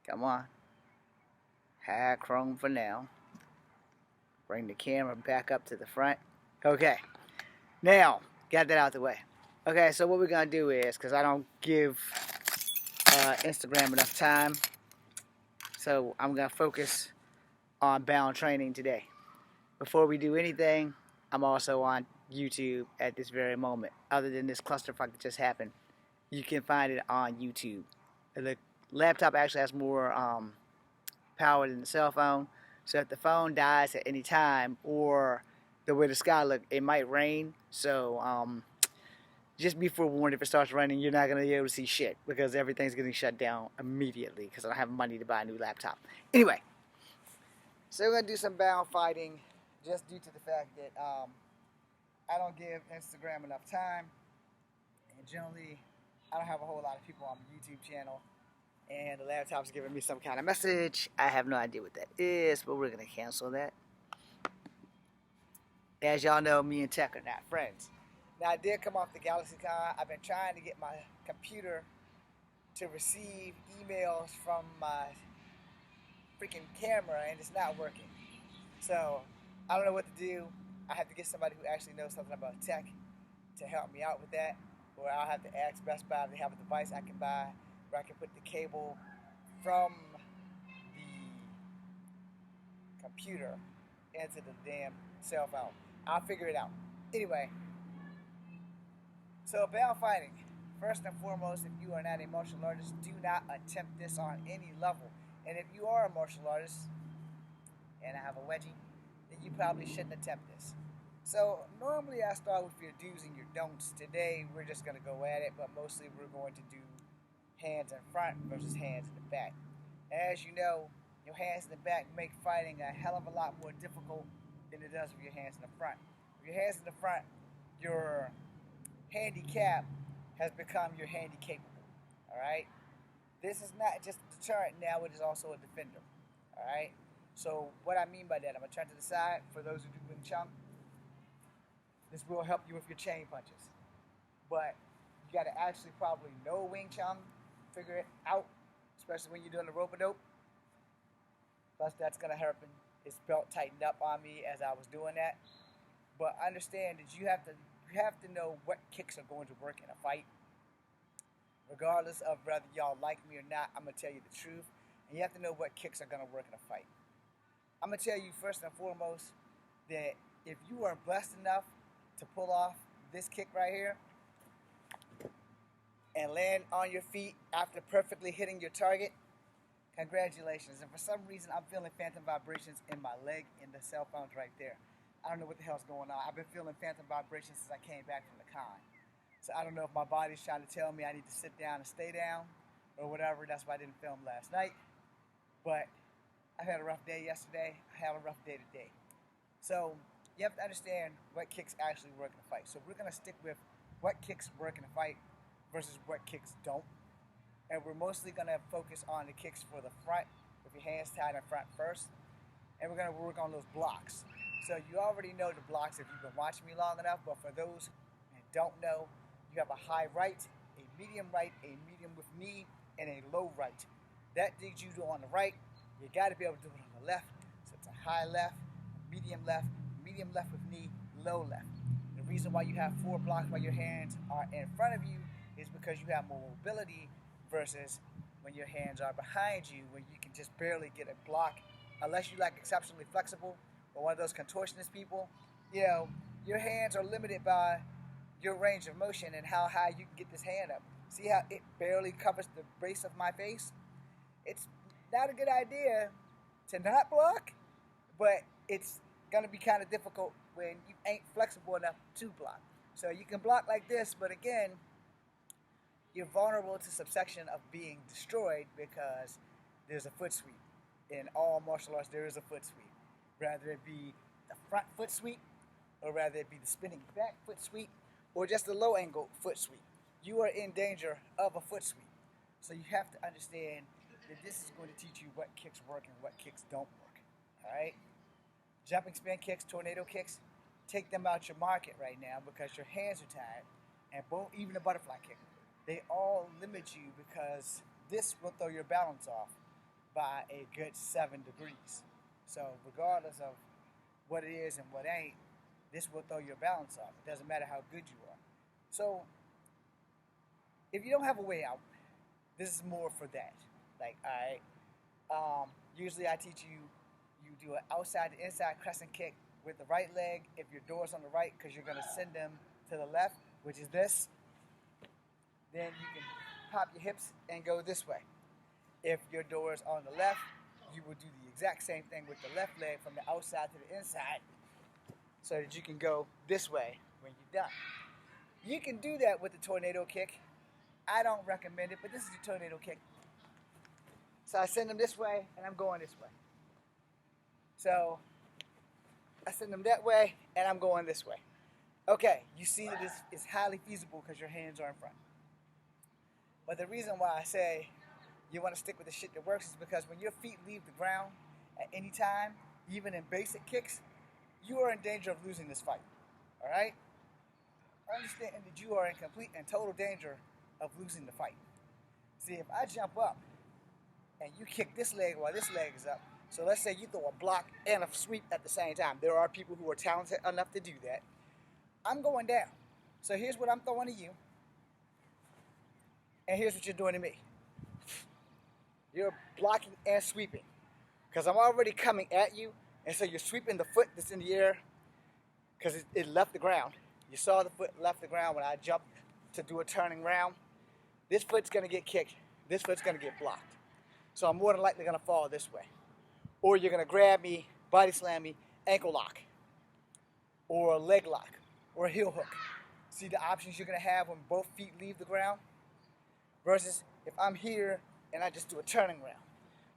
Come on. High chrome for now. Bring the camera back up to the front. Okay. Now, got that out the way. Okay, so what we're going to do is, because I don't give Instagram enough time, so I'm going to focus on bound training today. Before we do anything, I'm also on YouTube at this very moment. Other than this clusterfuck that just happened, you can find it on YouTube. The laptop actually has more power than the cell phone, so if the phone dies at any time, or the way the sky look, it might rain. So just be forewarned, if it starts raining, you're not going to be able to see shit, because everything's getting shut down immediately because I don't have money to buy a new laptop. Anyway, so we're going to do some bound fighting, just due to the fact that I don't give Instagram enough time, and generally I don't have a whole lot of people on my YouTube channel, and the laptop's giving me some kind of message. I have no idea what that is, but we're going to cancel that. As y'all know, me and tech are not friends. Now, I did come off the GalaxyCon. I've been trying to get my computer to receive emails from my freaking camera, and it's not working. So, I don't know what to do. I have to get somebody who actually knows something about tech to help me out with that. Or I'll have to ask Best Buy if they have a device I can buy where I can put the cable from the computer into the damn cell phone. I'll figure it out. Anyway, so bound fighting. First and foremost, if you are not a martial artist, do not attempt this on any level. And if you are a martial artist, and I have a wedgie, then you probably shouldn't attempt this. So normally I start with your do's and your don'ts. Today we're just going to go at it, but mostly we're going to do hands in front versus hands in the back. As you know, your hands in the back make fighting a hell of a lot more difficult than it does with your hands in the front. With your hands in the front, your handicap has become your handy capable. Alright? This is not just a deterrent, now it is also a defender. Alright? So what I mean by that, I'm going to turn to the side for those who do Wing Chun. This will help you with your chain punches. But you got to actually probably know Wing Chun, figure it out, especially when you're doing the rope-a-dope. Plus that's going to happen. His belt tightened up on me as I was doing that. But understand that you have to know what kicks are going to work in a fight. Regardless of whether y'all like me or not, I'm going to tell you the truth. And you have to know what kicks are going to work in a fight. I'm going to tell you first and foremost that if you are blessed enough to pull off this kick right here and land on your feet after perfectly hitting your target, congratulations. And for some reason, I'm feeling phantom vibrations in my leg, and the cell phone's right there. I don't know what the hell's going on. I've been feeling phantom vibrations since I came back from the con. So I don't know if my body's trying to tell me I need to sit down and stay down or whatever. That's why I didn't film last night. But I had a rough day yesterday. I had a rough day today. So you have to understand what kicks actually work in a fight. So we're going to stick with what kicks work in a fight versus what kicks don't. And we're mostly going to focus on the kicks for the front with your hands tied in front first. And we're going to work on those blocks. So you already know the blocks if you've been watching me long enough. But for those who don't know, you have a high right, a medium with knee, and a low right. That digs you on the right. You got to be able to do it on the left. So it's a high left, medium left with knee, low left. The reason why you have 4 blocks while your hands are in front of you is because you have more mobility versus when your hands are behind you, when you can just barely get a block, unless you're like exceptionally flexible or one of those contortionist people. You know, your hands are limited by your range of motion and how high you can get this hand up. See how it barely covers the base of my face? It's not a good idea to not block, but it's going to be kind of difficult when you ain't flexible enough to block. So you can block like this, but again, you're vulnerable to subsection of being destroyed because there's a foot sweep. In all martial arts, there is a foot sweep. Rather it be the front foot sweep, or rather it be the spinning back foot sweep, or just the low angle foot sweep. You are in danger of a foot sweep. So you have to understand that this is going to teach you what kicks work and what kicks don't work. Alright? Jumping spin kicks, tornado kicks, take them out your market right now because your hands are tied. And both, even the butterfly kick, they all limit you because this will throw your balance off. by a good 7 degrees. So regardless of what it is and what ain't, this will throw your balance off. It doesn't matter how good you are. So if you don't have a way out, this is more for that. Like, all right, usually I teach you, you do an outside to inside crescent kick with the right leg if your door's on the right, because you're going to send them to the left, which is this. Then you can pop your hips and go this way. If your door is on the left, you will do the exact same thing with the left leg from the outside to the inside, so that you can go this way when you're done. You can do that with the tornado kick. I don't recommend it, but this is the tornado kick. So I send them this way, and I'm going this way. So I send them that way, and I'm going this way. Okay, you see that this is highly feasible because your hands are in front. But the reason why I say you want to stick with the shit that works is because when your feet leave the ground at any time, even in basic kicks, you are in danger of losing this fight. All right? Understand that you are in complete and total danger of losing the fight. See, if I jump up and you kick this leg while this leg is up, so let's say you throw a block and a sweep at the same time. There are people who are talented enough to do that. I'm going down. So here's what I'm throwing to you, and here's what you're doing to me. You're blocking and sweeping, because I'm already coming at you, and so you're sweeping the foot that's in the air because it left the ground. You saw the foot left the ground when I jumped to do a turning round. This foot's going to get kicked. This foot's going to get blocked. So I'm more than likely going to fall this way. Or you're going to grab me, body slam me, ankle lock, or a leg lock, or a heel hook. See the options you're going to have when both feet leave the ground? Versus if I'm here and I just do a turning round.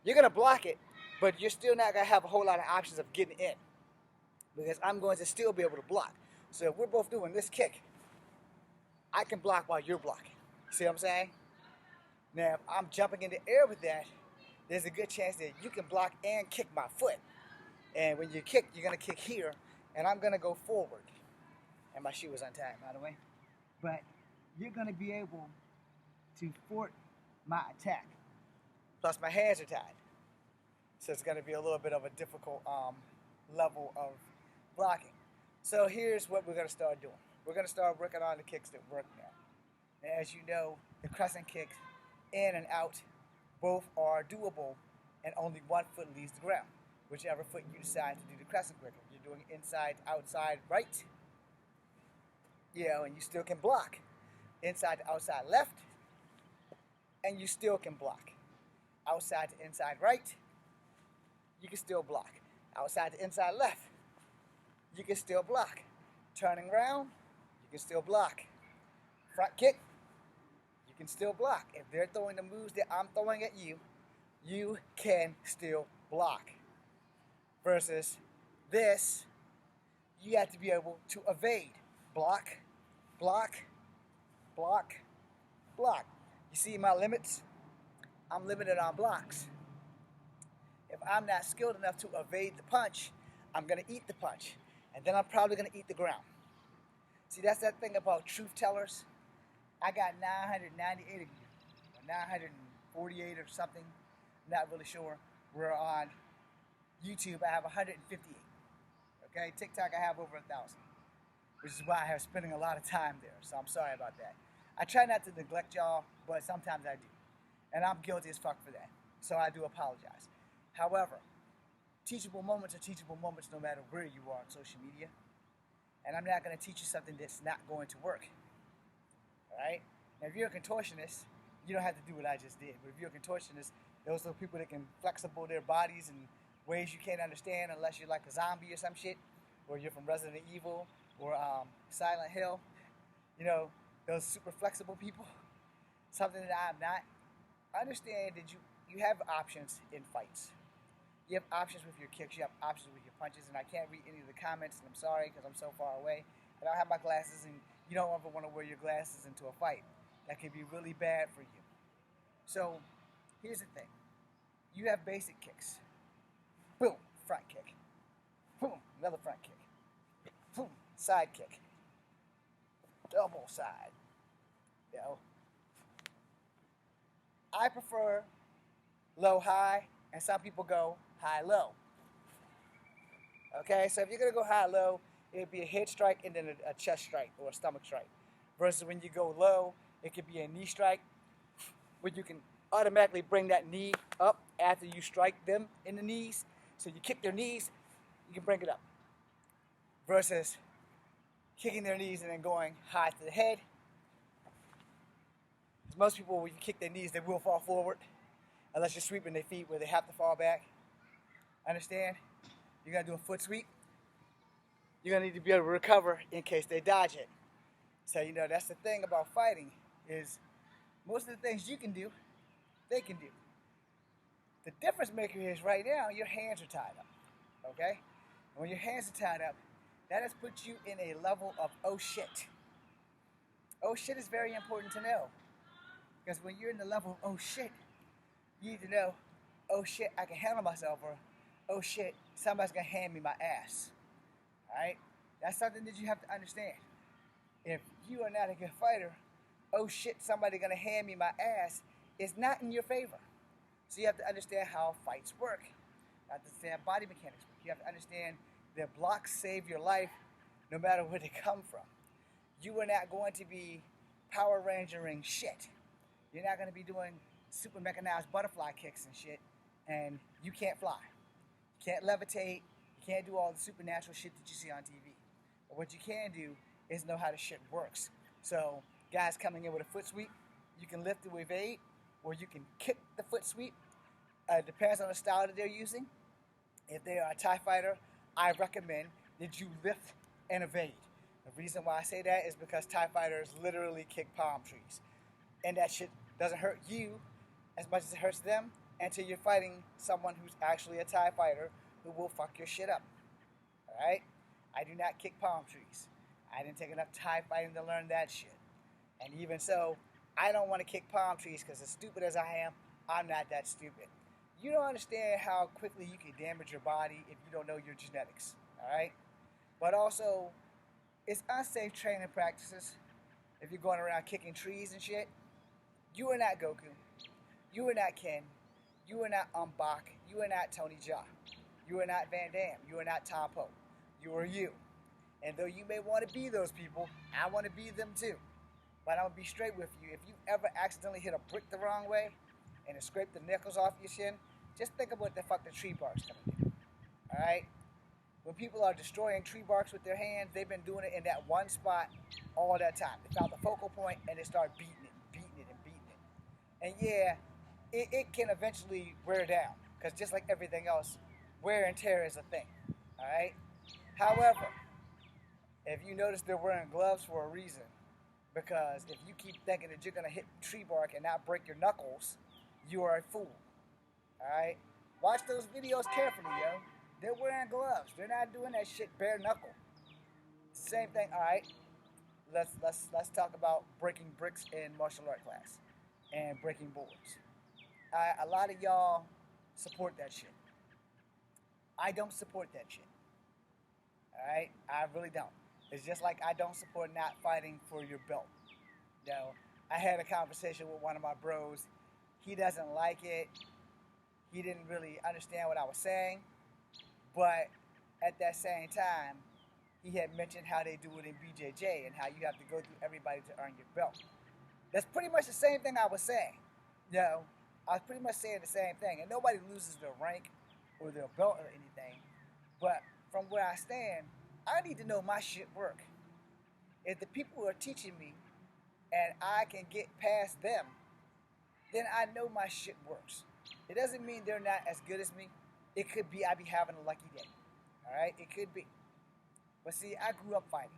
You're going to block it, but you're still not going to have a whole lot of options of getting in, because I'm going to still be able to block. So if we're both doing this kick, I can block while you're blocking. See what I'm saying? Now, if I'm jumping in the air with that, there's a good chance that you can block and kick my foot. And when you kick, you're going to kick here, and I'm going to go forward. And my shoe is untied, by the way. But you're going to be able to thwart my attack. Plus, my hands are tied. So it's going to be a little bit of a difficult level of blocking. So here's what we're going to start doing. We're going to start working on the kicks that work now. And as you know, the crescent kicks, in and out, both are doable, and only one foot leaves the ground. Whichever foot you decide to do the crescent kick. If you're doing inside, outside, right, and you still can block. Inside to outside, left, and you still can block. Outside to inside, right, you can still block. Outside to inside, left, you can still block. Turning around, you can still block. Front kick, you can still block. If they're throwing the moves that I'm throwing at you, you can still block. Versus this, you have to be able to evade. Block, block, block, block. You see my limits? I'm limited on blocks. If I'm not skilled enough to evade the punch, I'm going to eat the punch. And then I'm probably going to eat the ground. See, that's that thing about truth tellers. I got 998 of you, or 948 or something. I'm not really sure. We're on YouTube. I have 158. Okay, TikTok I have over 1,000, which is why I have spending a lot of time there. So I'm sorry about that. I try not to neglect y'all, but sometimes I do. And I'm guilty as fuck for that. So I do apologize. However, teachable moments are teachable moments no matter where you are on social media. And I'm not going to teach you something that's not going to work. Alright? Now, if you're a contortionist, you don't have to do what I just did. But if you're a contortionist, those are people that can flexible their bodies in ways you can't understand unless you're like a zombie or some shit, or you're from Resident Evil, or Silent Hill. You know, those super flexible people. Something that I'm not. Understand that you have options in fights. You have options with your kicks, you have options with your punches, and I can't read any of the comments, and I'm sorry because I'm so far away. I don't have my glasses, and you don't ever want to wear your glasses into a fight. That can be really bad for you. So, here's the thing. You have basic kicks. Boom, front kick. Boom, another front kick. Boom, side kick. Double side. You know, I prefer low-high and some people go high-low. Okay, so if you're gonna go high-low, it'd be a head strike and then a chest strike or a stomach strike. Versus when you go low, it could be a knee strike, where you can automatically bring that knee up after you strike them in the knees. So you kick their knees, you can bring it up. Versus kicking their knees and then going high to the head. Most people, when you kick their knees, they will fall forward unless you're sweeping their feet where they have to fall back. Understand? You're going to do a foot sweep. You're going to need to be able to recover in case they dodge it. So, that's the thing about fighting is most of the things you can do, they can do. The difference maker is right now, your hands are tied up. Okay? And when your hands are tied up, that has put you in a level of oh shit. Oh shit is very important to know. Because when you're in the level of oh shit, you need to know, oh shit, I can handle myself, or oh shit, somebody's gonna hand me my ass. Alright? That's something that you have to understand. If you are not a good fighter, oh shit, somebody's gonna hand me my ass is not in your favor. So you have to understand how fights work. You have to understand body mechanics work. You have to understand that blocks save your life no matter where they come from. You are not going to be Power Rangering shit. You're not going to be doing super mechanized butterfly kicks and shit, and you can't fly. You can't levitate. You can't do all the supernatural shit that you see on TV. But what you can do is know how the shit works. So guys coming in with a foot sweep, you can lift to evade, or you can kick the foot sweep. It depends on the style that they're using. If they are a TIE fighter, I recommend that you lift and evade. The reason why I say that is because TIE fighters literally kick palm trees. And that shit doesn't hurt you as much as it hurts them until you're fighting someone who's actually a TIE fighter who will fuck your shit up. Alright? I do not kick palm trees. I didn't take enough TIE fighting to learn that shit. And even so, I don't want to kick palm trees because as stupid as I am, I'm not that stupid. You don't understand how quickly you can damage your body if you don't know your genetics. Alright? But also, it's unsafe training practices if you're going around kicking trees and shit. You are not Goku. You are not Ken. You are not Bach. You are not Tony Jaa. You are not Van Damme. You are not Tom Poe. You are you. And though you may want to be those people, I want to be them too. But I'm going to be straight with you. If you ever accidentally hit a brick the wrong way and it scraped the nickels off your shin, just think about what the fuck the tree bark's going to do. Alright? When people are destroying tree barks with their hands, they've been doing it in that one spot all that time. They found the focal point and they start beating it. And yeah, it can eventually wear down, because just like everything else, wear and tear is a thing, all right? However, if you notice they're wearing gloves for a reason, because if you keep thinking that you're going to hit tree bark and not break your knuckles, you are a fool, all right? Watch those videos carefully, yo. They're wearing gloves. They're not doing that shit bare knuckle. Same thing, all right? Let's talk about breaking bricks in martial art class and breaking boards. A lot of y'all support that shit. I don't support that shit. Alright? I really don't. It's just like I don't support not fighting for your belt. I had a conversation with one of my bros. He doesn't like it. He didn't really understand what I was saying. But at that same time, he had mentioned how they do it in BJJ and how you have to go through everybody to earn your belt. That's pretty much the same thing I was saying. I was pretty much saying the same thing. And nobody loses their rank or their belt or anything. But from where I stand, I need to know my shit work. If the people are teaching me and I can get past them, then I know my shit works. It doesn't mean they're not as good as me. It could be I be having a lucky day. Alright? It could be. But see, I grew up fighting.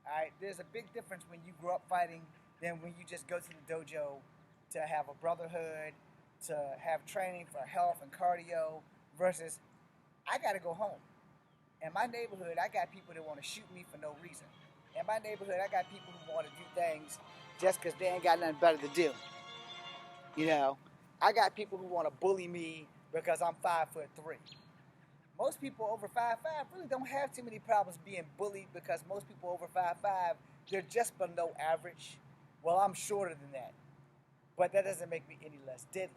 Alright? There's a big difference when you grow up fighting than when you just go to the dojo to have a brotherhood, to have training for health and cardio, versus I gotta go home. In my neighborhood, I got people that want to shoot me for no reason. In my neighborhood, I got people who want to do things just because they ain't got nothing better to do. I got people who want to bully me because I'm 5'3". Most people over 5'5" really don't have too many problems being bullied, because most people over 5'5", they're just below average. Well, I'm shorter than that, but that doesn't make me any less deadly.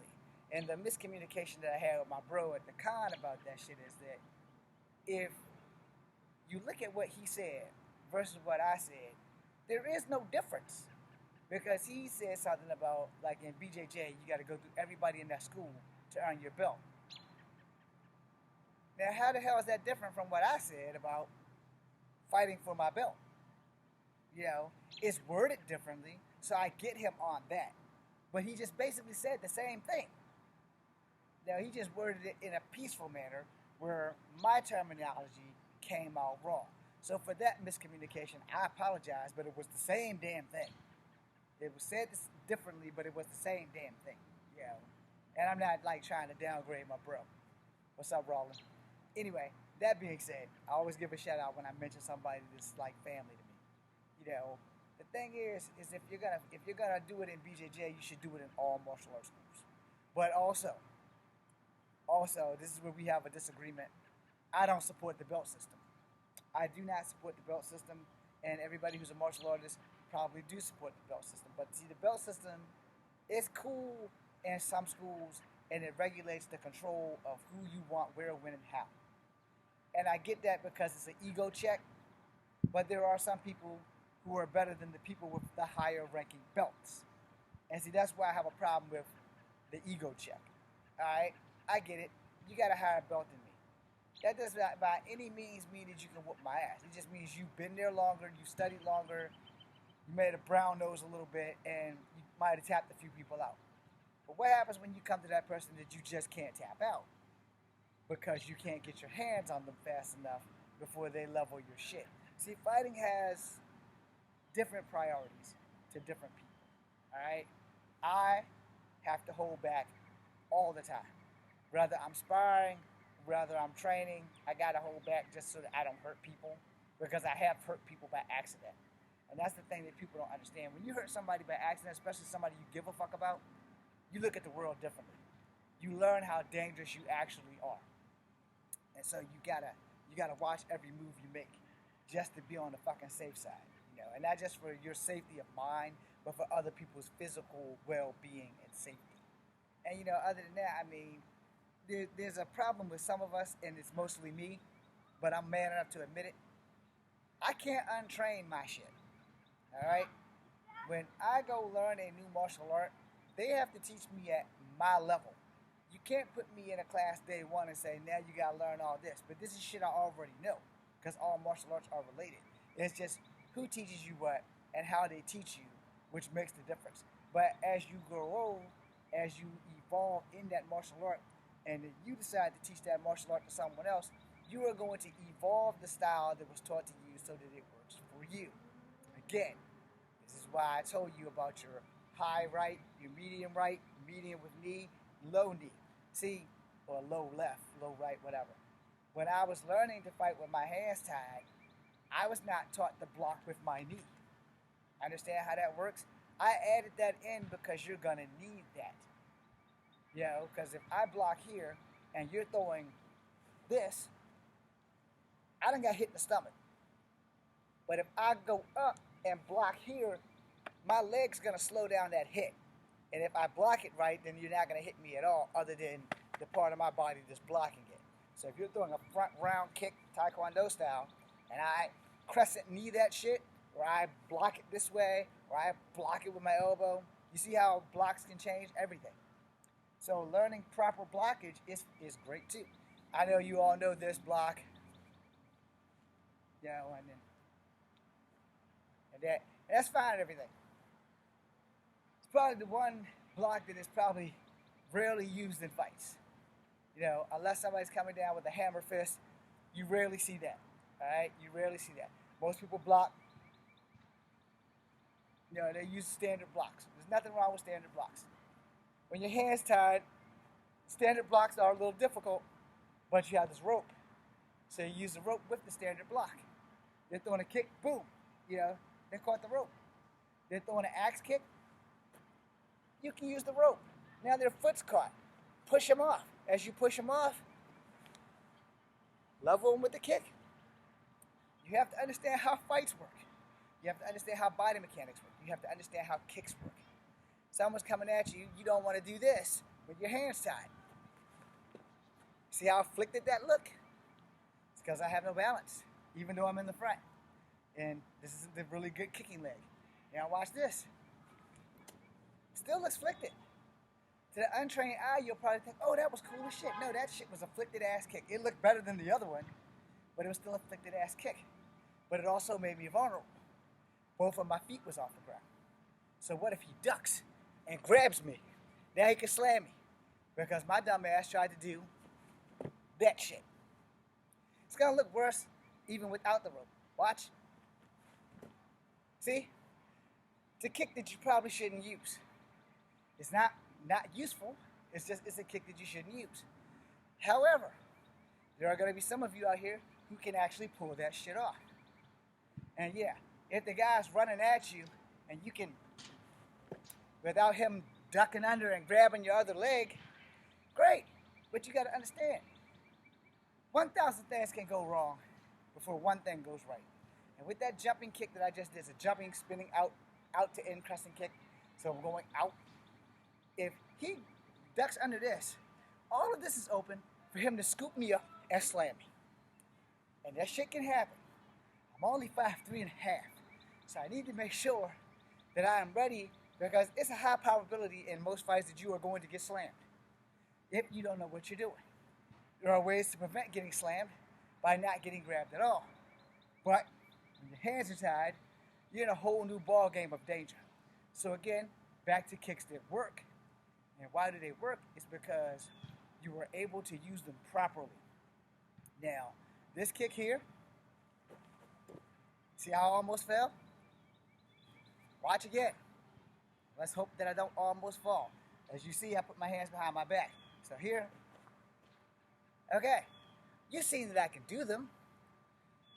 And the miscommunication that I had with my bro at the con about that shit is that if you look at what he said versus what I said, there is no difference. Because he said something about, like in BJJ, you got to go through everybody in that school to earn your belt. Now, how the hell is that different from what I said about fighting for my belt? You know, it's worded differently, so I get him on that. But he just basically said the same thing. Now, he just worded it in a peaceful manner where my terminology came out wrong. So for that miscommunication, I apologize, but it was the same damn thing. It was said differently, but it was the same damn thing. You know? And I'm not like trying to downgrade my bro. What's up, Roland? Anyway, that being said, I always give a shout out when I mention somebody that's like family to me. You know, the thing is if you're gonna do it in BJJ, you should do it in all martial arts schools. But also, this is where we have a disagreement. I don't support the belt system. I do not support the belt system, and everybody who's a martial artist probably do support the belt system. But see, the belt system is cool in some schools, and it regulates the control of who you want, where, when, and how. And I get that because it's an ego check, but there are some people who are better than the people with the higher ranking belts. And see, that's why I have a problem with the ego check. All right? I get it. You got a higher belt than me. That does not by any means mean that you can whoop my ass. It just means you've been there longer, you studied longer, you made a brown nose a little bit, and you might have tapped a few people out. But what happens when you come to that person that you just can't tap out? Because you can't get your hands on them fast enough before they level your shit. See, fighting has different priorities to different people. All right? I have to hold back all the time. Whether I'm sparring, whether I'm training, I gotta hold back just so that I don't hurt people, because I have hurt people by accident. And that's the thing that people don't understand. When you hurt somebody by accident, especially somebody you give a fuck about, you look at the world differently. You learn how dangerous you actually are. And so you gotta watch every move you make just to be on the fucking safe side. You know, and not just for your safety of mind, but for other people's physical well-being and safety. And you know, other than that, I mean, there's a problem with some of us, and it's mostly me, but I'm man enough to admit it. I can't untrain my shit. All right? When I go learn a new martial art, they have to teach me at my level. You can't put me in a class day one and say, now you gotta learn all this. But this is shit I already know, because all martial arts are related. It's just who teaches you what and how they teach you, which makes the difference. But as you grow old, as you evolve in that martial art, and if you decide to teach that martial art to someone else, you are going to evolve the style that was taught to you so that it works for you. Again, this is why I told you about your high right, your medium with knee, low knee. See, or low left, low right, whatever. When I was learning to fight with my hands tied, I was not taught to block with my knee. Understand how that works? I added that in because you're going to need that. You know, because if I block here and you're throwing this, I done got hit in the stomach. But if I go up and block here, my leg's going to slow down that hit. And if I block it right, then you're not going to hit me at all, other than the part of my body that's blocking it. So if you're throwing a front round kick, Taekwondo style, and I crescent knee that shit, or I block it this way, or I block it with my elbow, you see how blocks can change everything. So learning proper blockage is great too. I know you all know this block. You know, and that's fine and everything. It's probably the one block that is probably rarely used in fights. You know, unless somebody's coming down with a hammer fist, you rarely see that. Alright? You rarely see that. Most people block. You know, they use standard blocks. There's nothing wrong with standard blocks. When your hand's tied, standard blocks are a little difficult, but you have this rope. So you use the rope with the standard block. They're throwing a kick, boom. You know, they caught the rope. They're throwing an axe kick, you can use the rope. Now their foot's caught. Push them off. As you push them off, level them with the kick. You have to understand how fights work. You have to understand how body mechanics work. You have to understand how kicks work. Someone's coming at you, you don't want to do this with your hands tied. See how afflicted that look? It's because I have no balance, even though I'm in the front. And this is the really good kicking leg. Now watch this. Still looks afflicted. To the untrained eye, you'll probably think, oh, that was cool as shit. No, that shit was a afflicted ass kick. It looked better than the other one, but it was still a afflicted ass kick. But it also made me vulnerable. Both of my feet was off the ground. So what if he ducks and grabs me? Now he can slam me. Because my dumb ass tried to do that shit. It's gonna look worse even without the rope. Watch. See? It's a kick that you probably shouldn't use. It's not useful. It's a kick that you shouldn't use. However, there are going to be some of you out here who can actually pull that shit off. And yeah, if the guy's running at you and you can, without him ducking under and grabbing your other leg, great. But you got to understand, 1,000 things can go wrong before one thing goes right. And with that jumping kick that I just did, it's a jumping, spinning out to in crescent kick. So I'm going out. If he ducks under this, all of this is open for him to scoop me up and slam me. And that shit can happen. I'm only 5'3.5", so I need to make sure that I am ready because it's a high probability in most fights that you are going to get slammed if you don't know what you're doing. There are ways to prevent getting slammed by not getting grabbed at all. But when your hands are tied, you're in a whole new ball game of danger. So again, back to kicks that work. And why do they work? It's because you were able to use them properly. Now, this kick here, see how I almost fell? Watch again. Let's hope that I don't almost fall. As you see, I put my hands behind my back. So here, okay, you've seen that I can do them,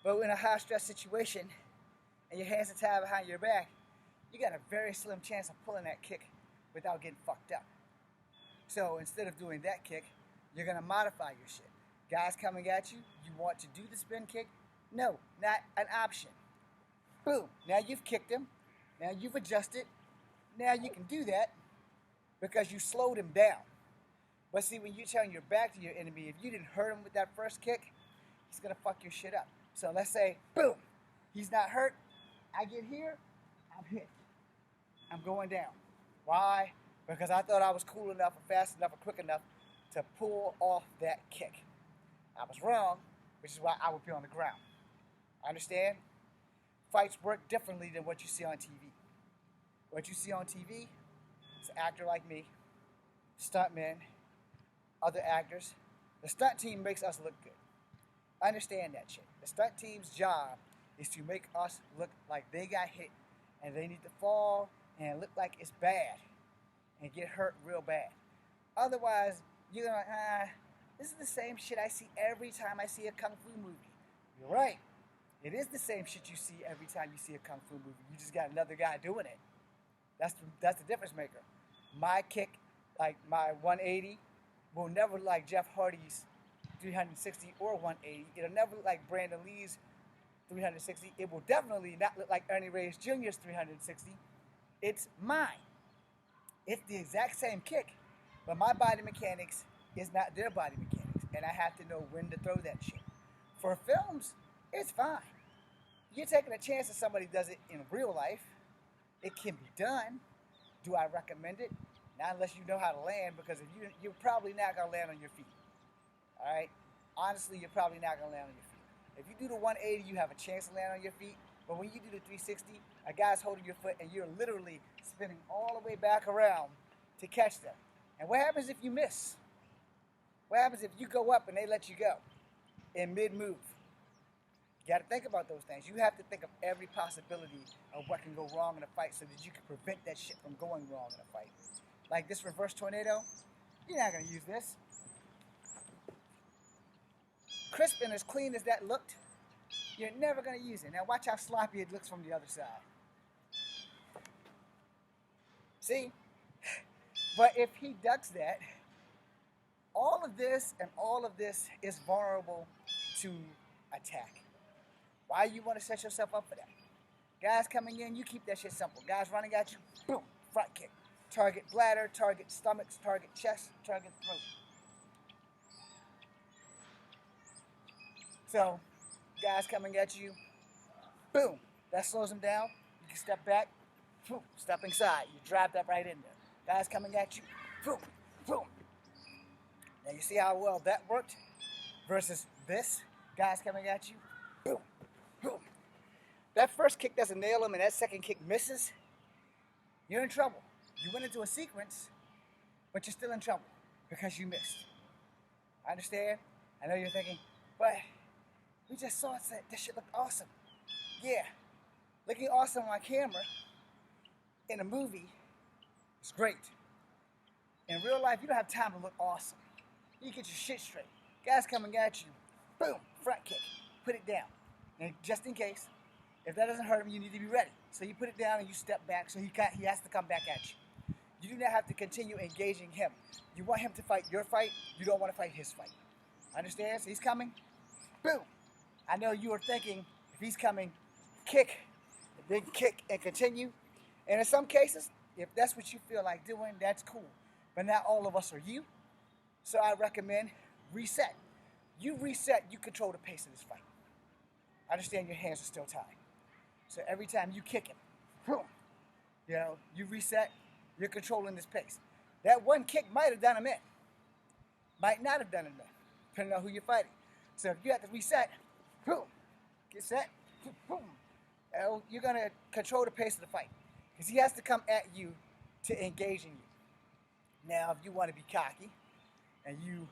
but in a high stress situation and your hands are tied behind your back, you got a very slim chance of pulling that kick without getting fucked up. So instead of doing that kick, you're going to modify your shit. Guys coming at you, you want to do the spin kick? No, not an option. Boom, now you've kicked him, now you've adjusted, now you can do that because you slowed him down. But see, when you turn your back to your enemy, if you didn't hurt him with that first kick, he's going to fuck your shit up. So let's say, boom, he's not hurt, I get here, I'm hit. I'm going down. Why? Because I thought I was cool enough or fast enough or quick enough to pull off that kick. I was wrong, which is why I would be on the ground. Understand? Fights work differently than what you see on TV. What you see on TV is an actor like me, stuntmen, other actors. The stunt team makes us look good. Understand that shit. The stunt team's job is to make us look like they got hit and they need to fall and look like it's bad and get hurt real bad. Otherwise, you're gonna, this is the same shit I see every time I see a Kung Fu movie. You're right. It is the same shit you see every time you see a Kung Fu movie. You just got another guy doing it. That's the difference maker. My kick, like my 180, will never look like Jeff Hardy's 360 or 180. It'll never look like Brandon Lee's 360. It will definitely not look like Ernie Reyes Jr.'s 360. It's mine. It's the exact same kick, but my body mechanics is not their body mechanics, and I have to know when to throw that shit. For films, it's fine. You're taking a chance that somebody does it in real life. It can be done. Do I recommend it? Not unless you know how to land, because if you're probably not going to land on your feet. All right? Honestly, you're probably not going to land on your feet. If you do the 180, you have a chance to land on your feet. But when you do the 360, a guy's holding your foot and you're literally spinning all the way back around to catch them. And what happens if you miss? What happens if you go up and they let you go in mid-move? You got to think about those things. You have to think of every possibility of what can go wrong in a fight so that you can prevent that shit from going wrong in a fight. Like this reverse tornado, you're not going to use this. Crisp and as clean as that looked, you're never going to use it. Now watch how sloppy it looks from the other side. See? But if he ducks that, all of this and all of this is vulnerable to attack. Why you want to set yourself up for that? Guys coming in, you keep that shit simple. Guys running at you, boom, front kick. target bladder, target stomach, target chest, target throat. So, guys coming at you, boom, that slows them down. You can step back, boom, step inside. You drive that right in there. Guys coming at you, boom, boom. Now you see how well that worked versus this. Guys coming at you, boom, boom. That first kick doesn't nail him and that second kick misses, you're in trouble. You went into a sequence, but you're still in trouble because you missed. I understand. I know you're thinking, but we just saw it. This shit looked awesome. Yeah, looking awesome on camera in a movie is great. In real life, you don't have time to look awesome. You get your shit straight. Guys coming at you, boom, front kick, put it down. And just in case, if that doesn't hurt him, you need to be ready. So you put it down and you step back so he has to come back at you. You do not have to continue engaging him. You want him to fight your fight. You don't want to fight his fight. Understand? So he's coming, boom. I know you are thinking, if he's coming, kick, then kick and continue. And in some cases, if that's what you feel like doing, that's cool. But not all of us are you. So I recommend reset. You reset, you control the pace of this fight. Understand your hands are still tied. So every time you kick him, boom, you reset, you're controlling this pace. That one kick might have done him in. Might not have done him in, depending on who you're fighting. So if you have to reset, boom, get set, boom. You're going to control the pace of the fight. Because he has to come at you to engage in you. Now, if you want to be cocky, and you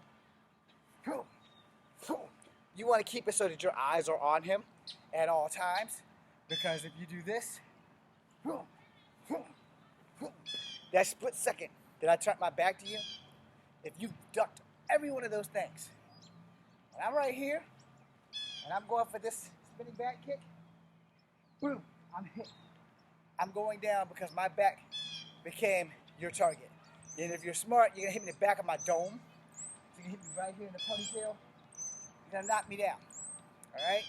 want to keep it so that your eyes are on him at all times, because if you do this, that split second that I turned my back to you, if you ducked every one of those things, and I'm right here, and I'm going for this spinning back kick, boom, I'm hit. I'm going down because my back became your target. And if you're smart, you're going to hit me in the back of my dome. So you can hit me right here in the ponytail. You're going to knock me down. All right?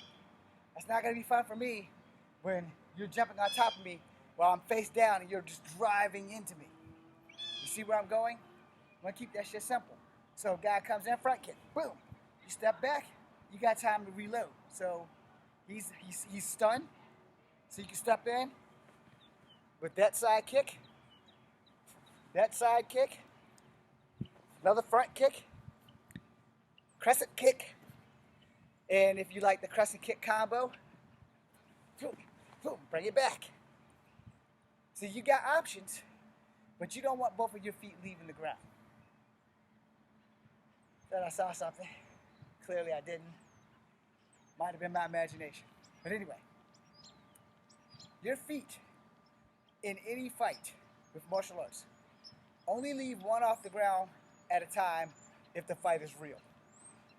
That's not going to be fun for me when you're jumping on top of me while I'm face down and you're just driving into me. You see where I'm going? I'm going to keep that shit simple. So guy comes in, front kick. Boom. You step back. You got time to reload. So he's stunned. So you can step in with that side kick. That side kick, another front kick, crescent kick, and if you like the crescent kick combo, boom, boom, bring it back. So you got options, but you don't want both of your feet leaving the ground. Thought I saw something. Clearly I didn't. Might have been my imagination. But anyway, your feet in any fight with martial arts, only leave one off the ground at a time if the fight is real.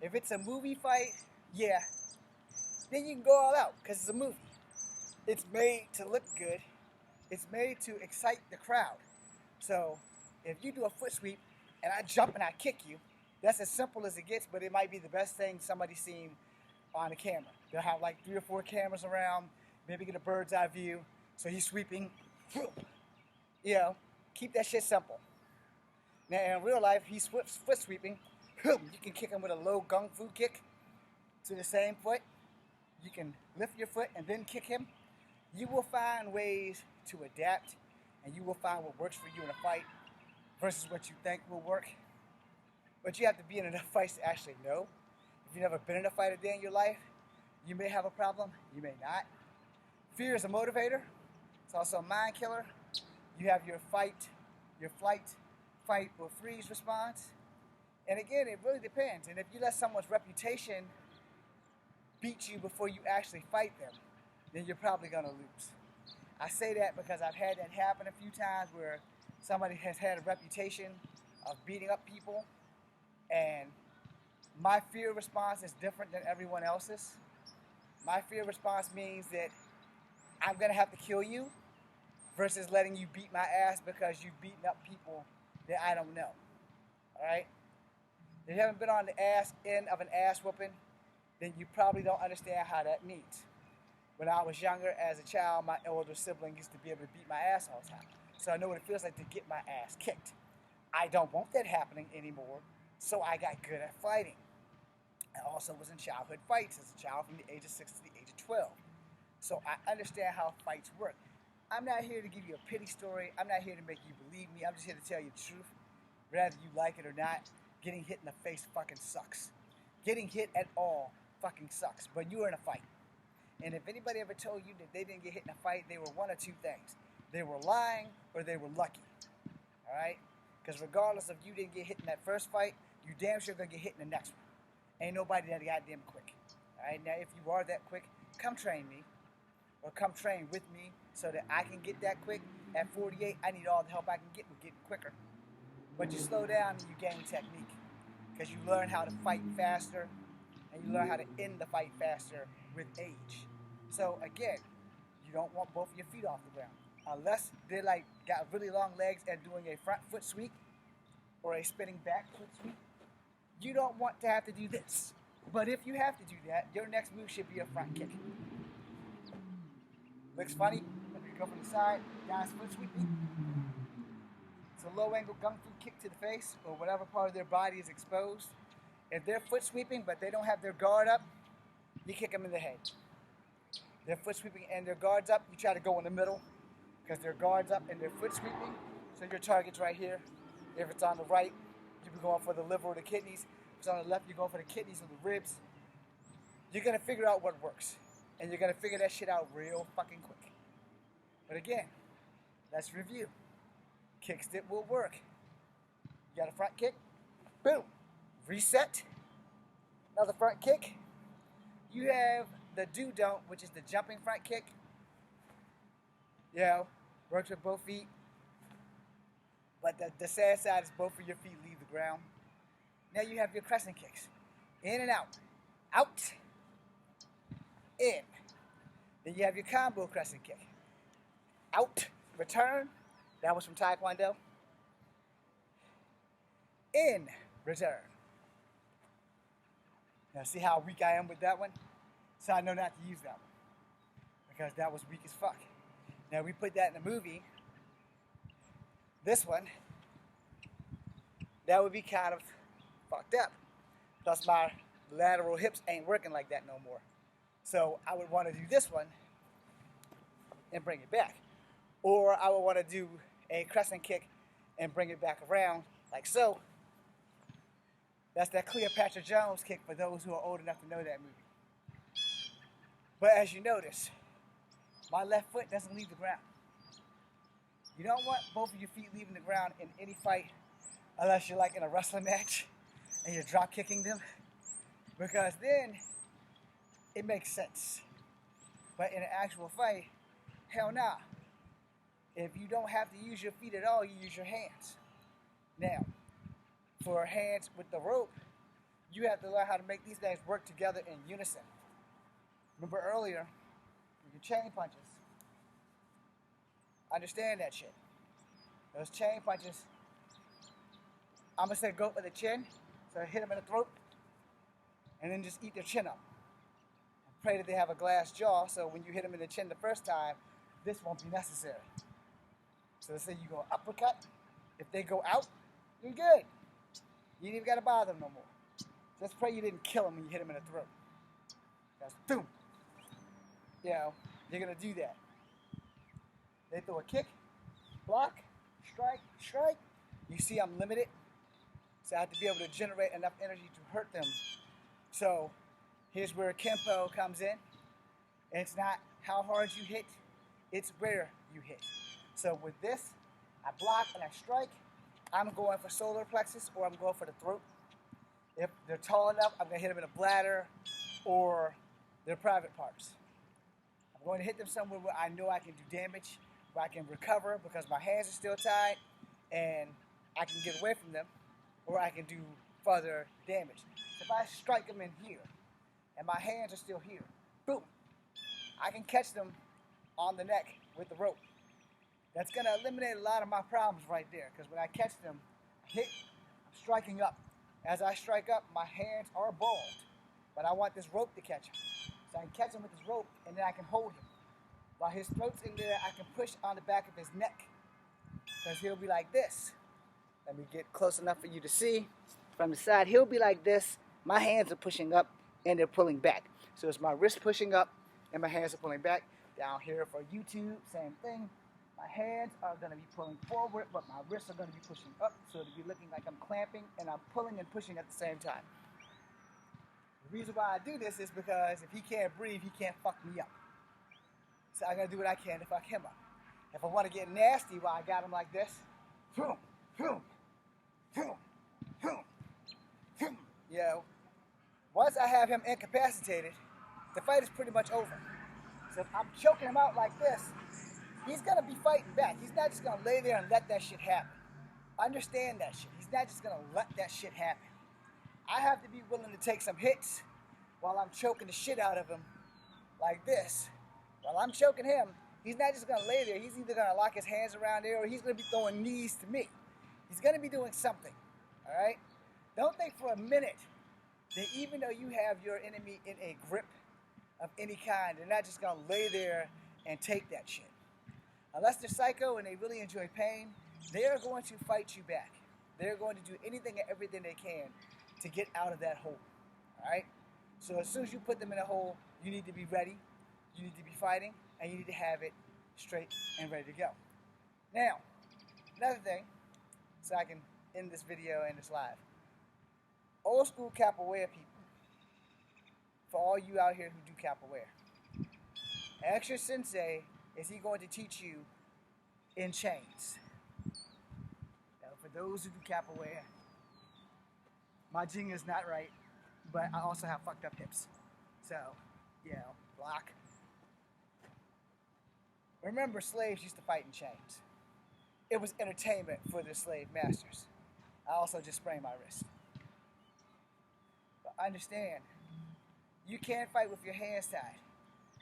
If it's a movie fight, yeah, then you can go all out because it's a movie. It's made to look good. It's made to excite the crowd. So if you do a foot sweep and I jump and I kick you, that's as simple as it gets, but it might be the best thing somebody's seen on the camera. They'll have like 3 or 4 cameras around, maybe get a bird's eye view. So he's sweeping, keep that shit simple. Now, in real life, he's foot sweeping. You can kick him with a low gung fu kick to the same foot. You can lift your foot and then kick him. You will find ways to adapt, and you will find what works for you in a fight versus what you think will work. But you have to be in enough fights to actually know. If you've never been in a fight a day in your life, you may have a problem, you may not. Fear is a motivator. It's also a mind killer. You have your fight, your flight, fight or freeze response. And again, it really depends. And if you let someone's reputation beat you before you actually fight them, then you're probably going to lose. I say that because I've had that happen a few times where somebody has had a reputation of beating up people, and my fear response is different than everyone else's. My fear response means that I'm going to have to kill you versus letting you beat my ass because you've beaten up people that I don't know. All right? If you haven't been on the end of an ass whooping, then you probably don't understand how that means. When I was younger, as a child, my older sibling used to be able to beat my ass all the time. so I know what it feels like to get my ass kicked. I don't want that happening anymore, so I got good at fighting. I also was in childhood fights as a child from the age of 6 to the age of 12. So I understand how fights work. I'm not here to give you a pity story. I'm not here to make you believe me. I'm just here to tell you the truth. Whether you like it or not, getting hit in the face fucking sucks. Getting hit at all fucking sucks. But you were in a fight. And if anybody ever told you that they didn't get hit in a fight, they were one of two things. They were lying or they were lucky. Alright? Because regardless of you didn't get hit in that first fight, you damn sure gonna get hit in the next one. Ain't nobody that goddamn quick. Alright? Now if you are that quick, come train me. Or come train with me so that I can get that quick. At 48, I need all the help I can get with getting quicker. But you slow down and you gain technique. Because you learn how to fight faster and you learn how to end the fight faster with age. So again, you don't want both of your feet off the ground. Unless they're like got really long legs and doing a front foot sweep or a spinning back foot sweep. You don't want to have to do this. But if you have to do that, your next move should be a front kick. Looks funny, but you go from the side, guys foot sweeping. It's a low angle gung fu kick to the face or whatever part of their body is exposed. If they're foot sweeping but they don't have their guard up, you kick them in the head. They're foot sweeping and their guard's up, you try to go in the middle because their guard's up and they're foot sweeping. So your target's right here. If it's on the right, you'll be going for the liver or the kidneys. If it's on the left, you're going for the kidneys or the ribs. You're going to figure out what works. And you're going to figure that shit out real fucking quick. But again, let's review. Kicks that will work. You got a front kick. Boom. Reset. Another front kick. You have the do-don't, which is the jumping front kick. You know, works with both feet. But the sad side is both of your feet leave the ground. Now you have your crescent kicks. In and out. Out. In. Then you have your combo crescent kick. Out. Return. That was from Taekwondo. In. Return. Now see how weak I am with that one? So I know not to use that one. Because that was weak as fuck. Now we put that in the movie. This one, that would be kind of fucked up. Plus my lateral hips ain't working like that no more. So I would want to do this one and bring it back. Or I would want to do a crescent kick and bring it back around like so. That's that Cleopatra Jones kick for those who are old enough to know that movie. But as you notice, my left foot doesn't leave the ground. You don't want both of your feet leaving the ground in any fight unless you're like in a wrestling match and you're drop kicking them. Because then it makes sense. But in an actual fight, hell nah. If you don't have to use your feet at all, you use your hands. Now, for hands with the rope, you have to learn how to make these things work together in unison. Remember earlier, your chain punches. Understand that shit. Those chain punches, I'm going to say go for the chin, so hit them in the throat, and then just eat their chin up. Pray that they have a glass jaw, so when you hit them in the chin the first time, this won't be necessary. So let's say you go uppercut. If they go out, you're good. You ain't even got to bother them no more. Just pray you didn't kill them when you hit them in the throat. That's boom. You know, you're going to do that. They throw a kick, block, strike, strike. You see I'm limited. So I have to be able to generate enough energy to hurt them. So here's where Kempo comes in. And it's not how hard you hit, it's where you hit. So with this, I block and I strike. I'm going for solar plexus or I'm going for the throat. If they're tall enough, I'm going to hit them in the bladder or their private parts. I'm going to hit them somewhere where I know I can do damage, where I can recover because my hands are still tied and I can get away from them, or I can do further damage. If I strike them in here and my hands are still here, boom, I can catch them on the neck with the rope. That's going to eliminate a lot of my problems right there because when I catch them, I'm striking up. As I strike up, my hands are balled, but I want this rope to catch him. So I can catch him with this rope and then I can hold him. While his throat's in there, I can push on the back of his neck Because he'll be like this. Let me get close enough for you to see. From the side, he'll be like this. My hands are pushing up and they're pulling back. So it's my wrist pushing up and my hands are pulling back. Down here for YouTube, same thing. My hands are going to be pulling forward, but my wrists are going to be pushing up. So it'll be looking like I'm clamping and I'm pulling and pushing at the same time. The reason why I do this is because if he can't breathe, he can't fuck me up. So I got to do what I can to fuck him up. If I want to get nasty while I got him like this, boom, boom, boom, boom, boom. You know, once I have him incapacitated, the fight is pretty much over. So if I'm choking him out like this, he's going to be fighting back. He's not just going to lay there and let that shit happen. Understand that shit. He's not just going to let that shit happen. I have to be willing to take some hits while I'm choking the shit out of him like this. While I'm choking him, he's not just going to lay there. He's either going to lock his hands around there or he's going to be throwing knees to me. He's going to be doing something, all right? Don't think for a minute that even though you have your enemy in a grip of any kind, they're not just going to lay there and take that shit. Unless they're psycho and they really enjoy pain, they are going to fight you back. They're going to do anything and everything they can to get out of that hole, all right? So as soon as you put them in a hole, you need to be ready, you need to be fighting, and you need to have it straight and ready to go. Now, another thing, so I can end this video and this live. Old school capoeira people, for all you out here who do capoeira, Extra Sensei, is he going to teach you in chains? Now, for those who do capoeira, my jing is not right, but I also have fucked up hips. So, you know, block. Remember, slaves used to fight in chains. It was entertainment for the slave masters. I also just sprained my wrist. But understand, you can fight with your hands tied,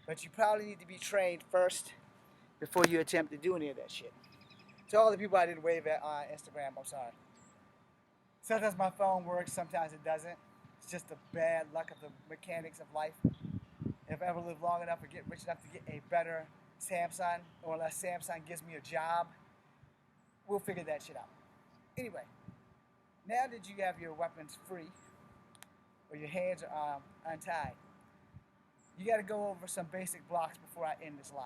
but you probably need to be trained first before you attempt to do any of that shit. To all the people I didn't wave at on Instagram, I'm sorry. Sometimes my phone works, sometimes it doesn't. It's just the bad luck of the mechanics of life. If I ever live long enough or get rich enough to get a better Samsung, or unless Samsung gives me a job, we'll figure that shit out. Anyway, now that you have your weapons free, or your hands are untied, you got to go over some basic blocks before I end this live.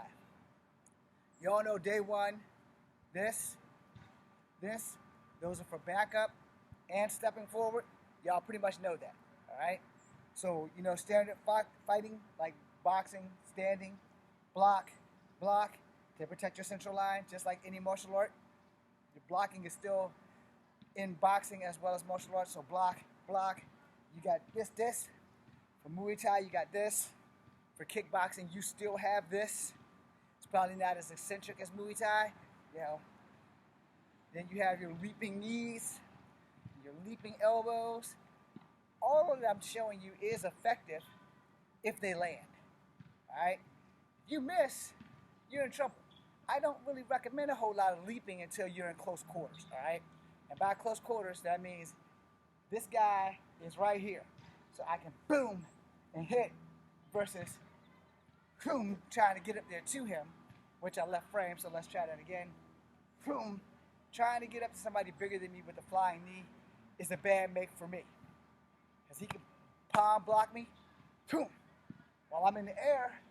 You all know day one, this, those are for backup and stepping forward. Y'all pretty much know that, all right? So, you know, standard fighting, like boxing, standing, block, to protect your central line, just like any martial art. Your blocking is still in boxing as well as martial arts, so block. You got this. For Muay Thai, you got this. For kickboxing, you still have this. It's probably not as eccentric as Muay Thai, you know. Then you have your leaping knees, your leaping elbows. All of that I'm showing you is effective if they land, all right? If you miss, you're in trouble. I don't really recommend a whole lot of leaping until you're in close quarters, all right? And by close quarters, that means this guy is right here. So I can boom and hit versus boom trying to get up there to him, which I left frame, so let's try that again. Boom, trying to get up to somebody bigger than me with a flying knee is a bad make for me. Because he can palm block me, boom. While I'm in the air,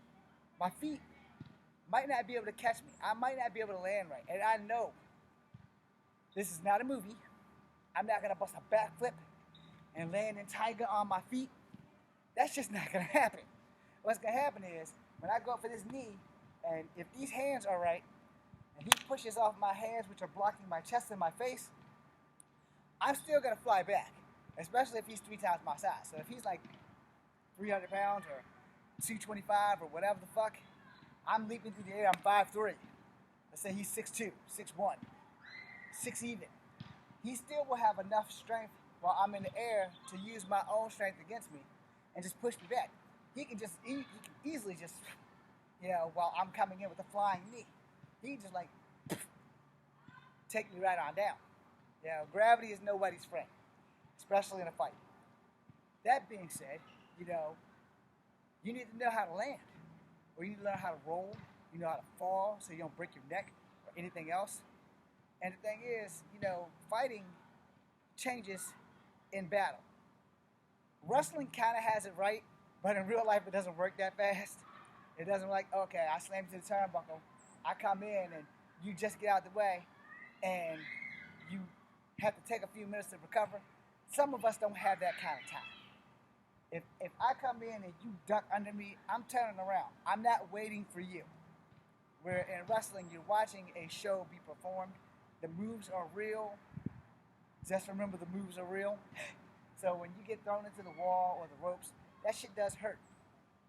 my feet might not be able to catch me. I might not be able to land right. And I know this is not a movie. I'm not going to bust a backflip and land in tiger on my feet. That's just not going to happen. What's going to happen is when I go up for this knee, and if these hands are right, and he pushes off my hands, which are blocking my chest and my face, I'm still going to fly back, especially if he's 3 times my size. So if he's like 300 pounds or 225 or whatever the fuck, I'm leaping through the air, I'm 5'3". Let's say he's 6'2", 6'1", 6 even. He still will have enough strength while I'm in the air to use my own strength against me and just push me back. He can easily just, you know, while I'm coming in with a flying knee, he can just like take me right on down. You know, gravity is nobody's friend, especially in a fight. That being said, you know, you need to know how to land, or you need to learn how to roll, you know how to fall so you don't break your neck or anything else. And the thing is, fighting changes in battle. Wrestling kind of has it right, but in real life it doesn't work that fast. It doesn't like, okay, I slam you to the turnbuckle, I come in and you just get out the way, and you have to take a few minutes to recover. Some of us don't have that kind of time. If I come in and you duck under me, I'm turning around. I'm not waiting for you. Where in wrestling, you're watching a show be performed. The moves are real. Just remember, the moves are real. So when you get thrown into the wall or the ropes, that shit does hurt.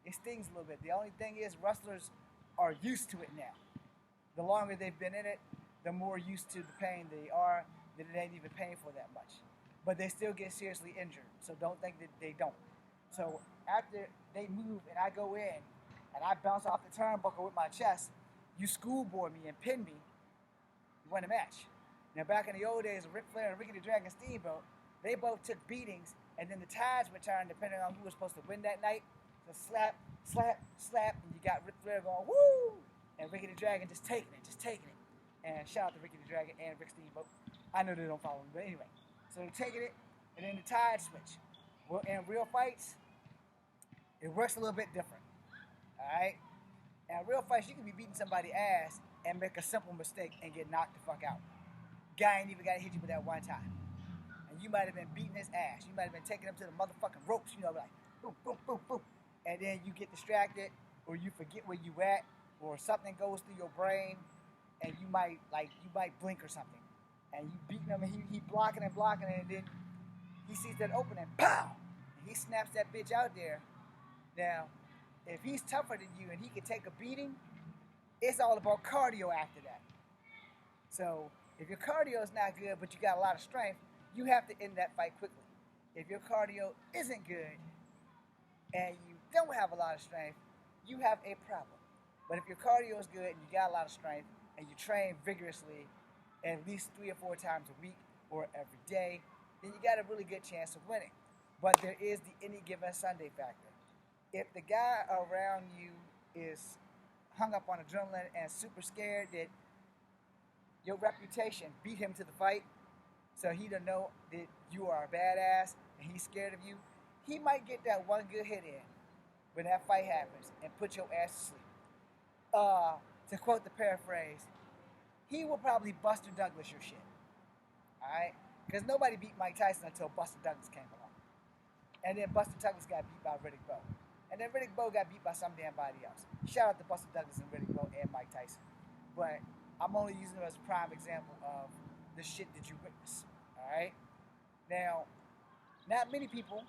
It stings a little bit. The only thing is, wrestlers are used to it now. The longer they've been in it, the more used to the pain they are, that it ain't even painful that much. But they still get seriously injured, so don't think that they don't. So after they move and I go in and I bounce off the turnbuckle with my chest, you schoolboy me and pin me, you win a match. Now back in the old days, Ric Flair and Ricky the Dragon Steamboat, they both took beatings, and then the tides would turn depending on who was supposed to win that night. So slap, slap, slap, and you got Ric Flair going, woo! And Ricky the Dragon just taking it. And shout out to Ricky the Dragon and Rick Steamboat. I know they don't follow me, but anyway. So they're taking it, and then the tide switch. Well, in real fights, it works a little bit different. Alright? In real fights, you can be beating somebody's ass and make a simple mistake and get knocked the fuck out. Guy ain't even got to hit you with that one time. And you might have been beating his ass. You might have been taking him to the motherfucking ropes, like boom, boom, boom, boom. And then you get distracted, or you forget where you at, or something goes through your brain, and you might blink or something. And you beating him, and he blocking, and then he sees that opening, pow! And he snaps that bitch out there. Now, if he's tougher than you and he can take a beating, it's all about cardio after that. So, if your cardio is not good, but you got a lot of strength, you have to end that fight quickly. If your cardio isn't good, and you don't have a lot of strength, you have a problem. But if your cardio is good and you got a lot of strength, and you train vigorously at least 3 or 4 times a week or every day, then you got a really good chance of winning. But there is the any given Sunday factor. If the guy around you is hung up on adrenaline and super scared that your reputation beat him to the fight, so he don't know that you are a badass and he's scared of you, he might get that one good hit in when that fight happens and put your ass to sleep. To quote the paraphrase, he will probably Buster Douglas your shit. Alright? Because nobody beat Mike Tyson until Buster Douglas came along. And then Buster Douglas got beat by Riddick Bowe. And then Riddick Bowe got beat by some damn body else. Shout out to Buster Douglas and Riddick Bowe and Mike Tyson. But I'm only using it as a prime example of the shit that you witness. Alright? Now, not many people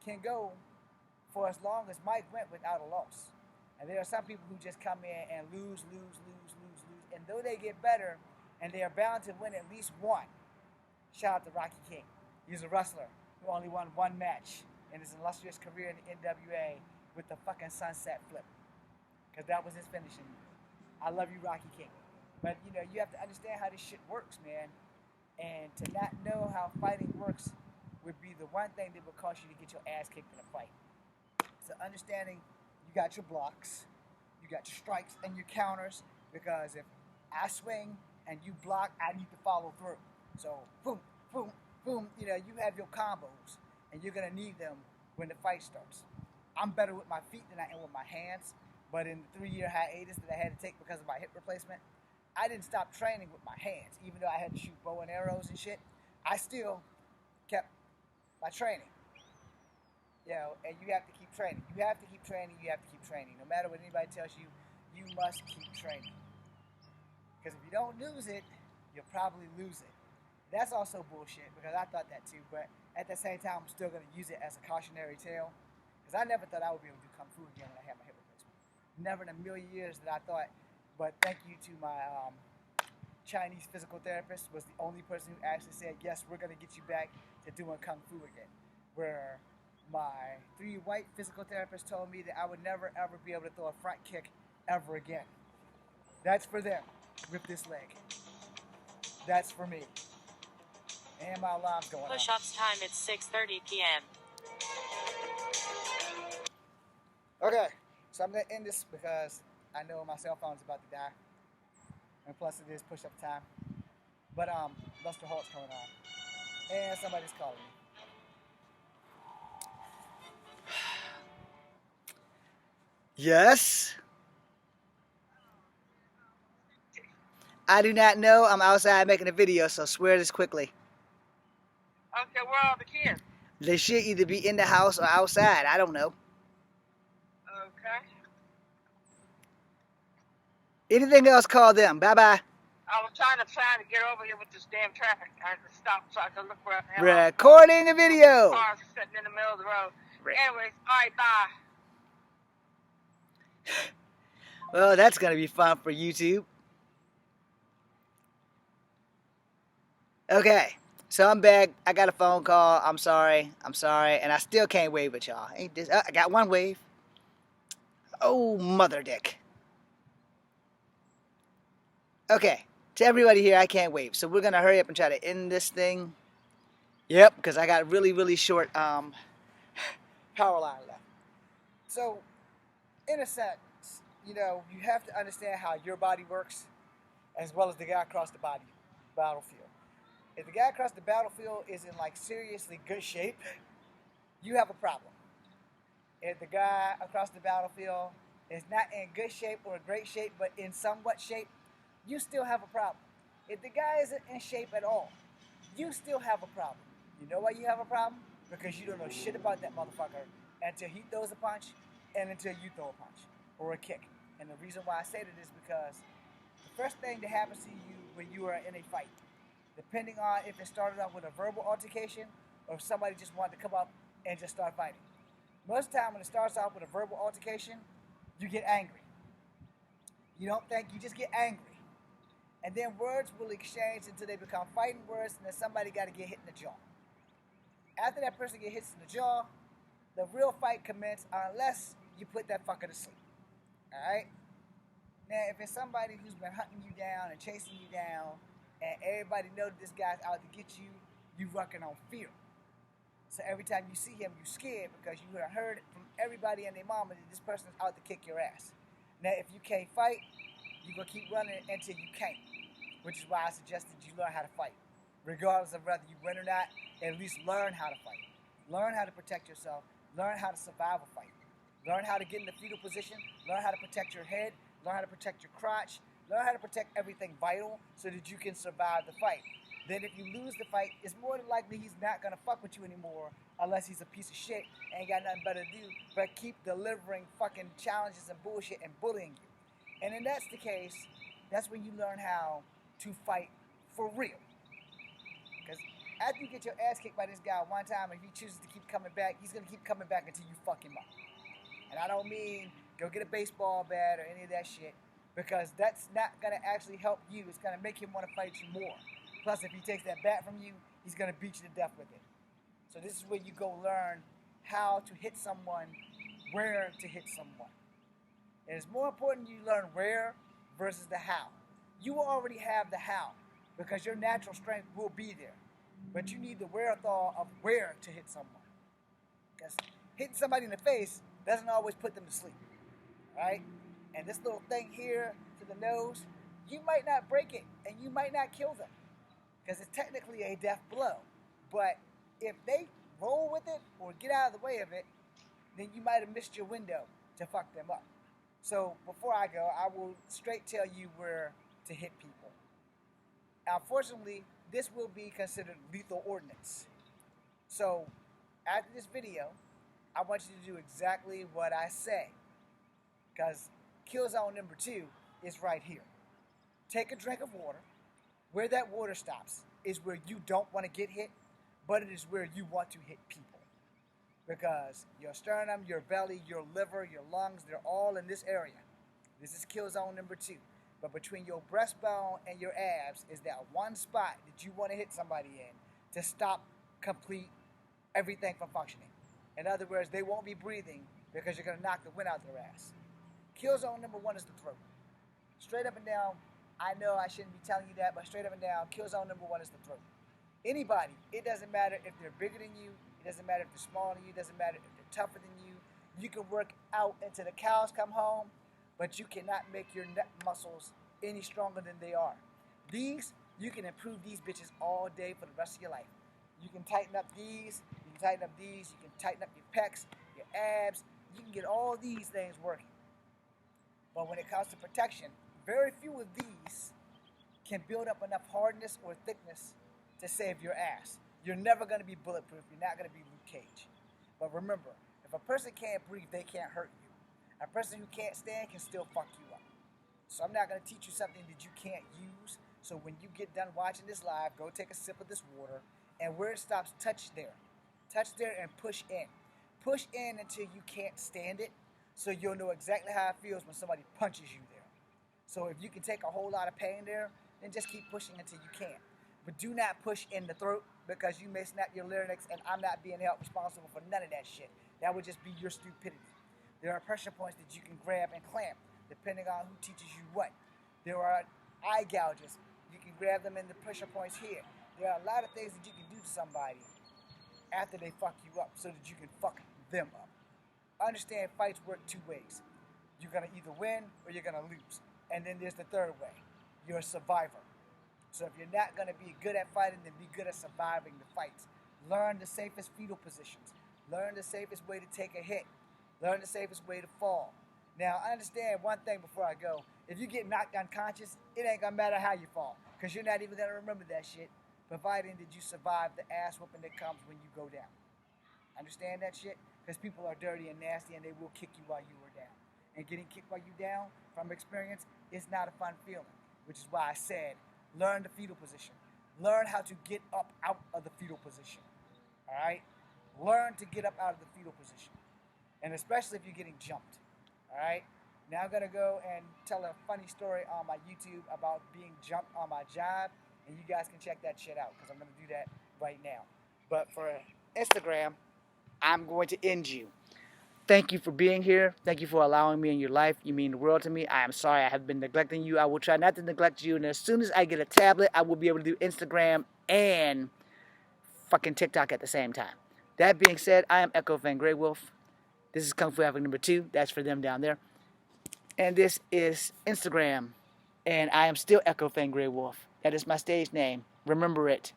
can go for as long as Mike went without a loss. And there are some people who just come in and lose. And though they get better, and they are bound to win at least one, shout out to Rocky King. He's a wrestler who only won one match in his illustrious career in the NWA with the fucking sunset flip. Because that was his finishing move. I love you, Rocky King. But, you have to understand how this shit works, man. And to not know how fighting works would be the one thing that would cause you to get your ass kicked in a fight. So understanding you got your blocks, you got your strikes and your counters, because if I swing and you block, I need to follow through. So, boom, boom, boom, you have your combos, and you're going to need them when the fight starts. I'm better with my feet than I am with my hands, but in the 3-year hiatus that I had to take because of my hip replacement, I didn't stop training with my hands. Even though I had to shoot bow and arrows and shit, I still kept my training. And you have to keep training. You have to keep training. No matter what anybody tells you, you must keep training. Because if you don't lose it, you'll probably lose it. That's also bullshit, because I thought that too, but at the same time, I'm still going to use it as a cautionary tale, because I never thought I would be able to do Kung Fu again when I had my hip replacement. Never in a million years that I thought, but thank you to my Chinese physical therapist, was the only person who actually said, yes, we're going to get you back to doing Kung Fu again, where my 3 white physical therapists told me that I would never, ever be able to throw a front kick ever again. That's for them, with this leg. That's for me. And my alarm's going on. Push-ups time at 6:30 p.m. Okay, so I'm going to end this because I know my cell phone's about to die. And plus it is push-up time. But Buster Halt's coming on. And somebody's calling me. Yes? I do not know. I'm outside making a video, so swear this quickly. Okay, where are the kids? They should either be in the house or outside. I don't know. Okay. Anything else, call them. Bye-bye. I was trying to get over here with this damn traffic. I had to stop so I could look where the hell Recording a video. cars sitting in the middle of the road. Anyways, all right, bye. Well, that's going to be fun for YouTube. Okay, so I'm back. I got a phone call. I'm sorry. And I still can't wave with y'all. Ain't this? I got one wave. Oh, mother dick. Okay, to everybody here, I can't wave. So we're going to hurry up and try to end this thing. Yep, because I got really short power line left. So, in a sense, you know, you have to understand how your body works as well as the guy across the battlefield. If the guy across the battlefield is in like seriously good shape, you have a problem. If the guy across the battlefield is not in good shape or great shape, but in somewhat shape, you still have a problem. If the guy isn't in shape at all, you still have a problem. You know why you have a problem? Because you don't know shit about that motherfucker until he throws a punch and until you throw a punch or a kick. And the reason why I say that is because the first thing that happens to you when you are in a fight, depending on if it started off with a verbal altercation or if somebody just wanted to come up and just start fighting. Most of the time when it starts off with a verbal altercation, you get angry. You don't think, you just get angry. And then words will exchange until they become fighting words, and then somebody got to get hit in the jaw. After that person gets hit in the jaw, the real fight commences unless you put that fucker to sleep. Alright? Now, if it's somebody who's been hunting you down and chasing you down, and everybody knows this guy's out to get you, you working on fear. So every time you see him, you're scared because you heard from everybody and their mama that this person's out to kick your ass. Now, if you can't fight, you're going to keep running until you can't, which is why I suggested you learn how to fight. Regardless of whether you win or not, at least learn how to fight. Learn how to protect yourself. Learn how to survive a fight. Learn how to get in the fetal position. Learn how to protect your head. Learn how to protect your crotch. Learn how to protect everything vital so that you can survive the fight. Then if you lose the fight, it's more than likely he's not going to fuck with you anymore unless he's a piece of shit and ain't got nothing better to do but keep delivering fucking challenges and bullshit and bullying you. And if that's the case, that's when you learn how to fight for real. Because after you get your ass kicked by this guy one time and he chooses to keep coming back, he's going to keep coming back until you fuck him up. And I don't mean go get a baseball bat or any of that shit, because that's not going to actually help you. It's going to make him want to fight you more. Plus, if he takes that bat from you, he's going to beat you to death with it. So this is where you go learn how to hit someone, where to hit someone. And it's more important you learn where versus the how. You will already have the how because your natural strength will be there. But you need the wherewithal of where to hit someone. Because hitting somebody in the face doesn't always put them to sleep. Right? And this little thing here to the nose, you might not break it and you might not kill them because it's technically a death blow. But if they roll with it or get out of the way of it, then you might have missed your window to fuck them up. So before I go, I will straight tell you where to hit people. Unfortunately, this will be considered lethal ordnance. So after this video, I want you to do exactly what I say. Because kill zone number 2 is right here. Take a drink of water. Where that water stops is where you don't want to get hit, but it is where you want to hit people. Because your sternum, your belly, your liver, your lungs, they're all in this area. This is kill zone number 2. But between your breastbone and your abs is that one spot that you want to hit somebody in to stop complete everything from functioning. In other words, they won't be breathing because you're going to knock the wind out their ass. Kill zone number 1 is the throat. Straight up and down, I know I shouldn't be telling you that, but straight up and down, kill zone number 1 is the throat. Anybody, it doesn't matter if they're bigger than you, it doesn't matter if they're smaller than you, it doesn't matter if they're tougher than you. You can work out until the cows come home, but you cannot make your neck muscles any stronger than they are. These You can improve these bitches all day for the rest of your life. You can tighten up these, you can tighten up these, you can tighten up your pecs, your abs, you can get all these things working. But when it comes to protection, very few of these can build up enough hardness or thickness to save your ass. You're never going to be bulletproof. You're not going to be Luke Cage. But remember, if a person can't breathe, they can't hurt you. A person who can't stand can still fuck you up. So I'm not going to teach you something that you can't use. So when you get done watching this live, go take a sip of this water. And where it stops, touch there. Touch there and push in. Push in until you can't stand it. So you'll know exactly how it feels when somebody punches you there. So if you can take a whole lot of pain there, then just keep pushing until you can. But do not push in the throat, because you may snap your larynx, and I'm not being held responsible for none of that shit. That would just be your stupidity. There are pressure points that you can grab and clamp, depending on who teaches you what. There are eye gouges. You can grab them in the pressure points here. There are a lot of things that you can do to somebody after they fuck you up so that you can fuck them up. Understand, fights work two ways. You're going to either win or you're going to lose. And then there's the third way. You're a survivor. So if you're not going to be good at fighting, then be good at surviving the fights. Learn the safest fetal positions. Learn the safest way to take a hit. Learn the safest way to fall. Now, understand one thing before I go. If you get knocked unconscious, it ain't going to matter how you fall, because you're not even going to remember that shit, providing that you survive the ass whooping that comes when you go down. Understand that shit? Because people are dirty and nasty, and they will kick you while you are down. And getting kicked while you down, from experience, is not a fun feeling, which is why I said, learn the fetal position. Learn how to get up out of the fetal position. All right? Learn to get up out of the fetal position. And especially if you're getting jumped. All right? Now I'm going to go and tell a funny story on my YouTube about being jumped on my job. And you guys can check that shit out, because I'm going to do that right now. But for Instagram, I'm going to end you. Thank you for being here. Thank you for allowing me in your life. You mean the world to me. I am sorry I have been neglecting you. I will try not to neglect you. And as soon as I get a tablet, I will be able to do Instagram and fucking TikTok at the same time. That being said, I am Echo Van Grey Wolf. This is Kung Fu Africa number 2. That's for them down there. And this is Instagram. And I am still Echo Van Grey Wolf. That is my stage name. Remember it.